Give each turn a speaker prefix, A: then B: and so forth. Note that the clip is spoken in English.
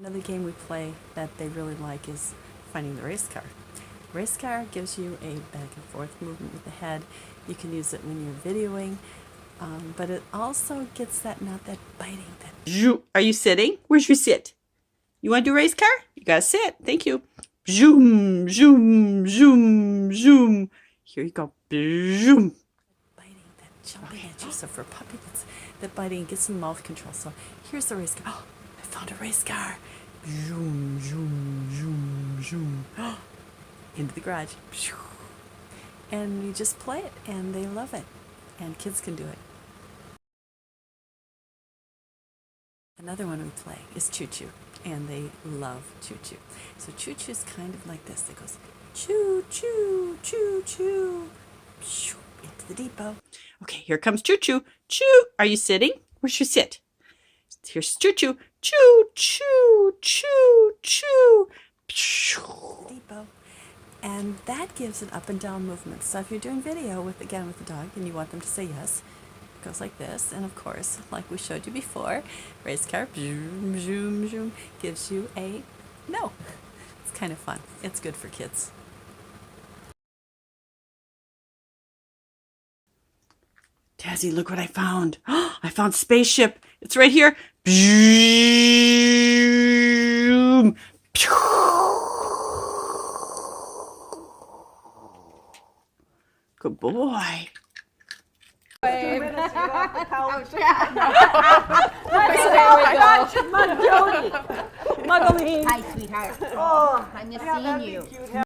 A: Another game we play that they really like is finding the race car. Race car gives you a back and forth movement with the head. You can use it when you're videoing, but it also gets that, not that biting. Are you sitting? Where's your sit? You want to do race car? You gotta sit. Thank you. Zoom, zoom, zoom, zoom. Here you go. Zoom. Biting, that jumping at you. So for a puppy, that's that biting gets some mouth control. So here's the race car. Oh, I found a race car. Zoom, zoom, zoom, zoom. Into the garage. And you just play it, and they love it. And kids can do it. Another one we play is Choo Choo, and they love Choo Choo. So Choo Choo is kind of like this. It goes choo choo choo choo, into the depot. Okay, here comes Choo Choo. Choo, are you sitting? Where's your sit? Here's Choo Choo. Choo choo choo choo, depot. And that gives an up and down movement. So if you're doing video with the dog and you want them to say yes, it goes like this. And of course, like we showed you before, race car, zoom, zoom, zoom, gives you a no. It's kind of fun. It's good for kids. Tazzy, look what I found. I found spaceship. It's right here. Zoom. Good boy.
B: Hi, sweetheart. Oh, I miss seeing you.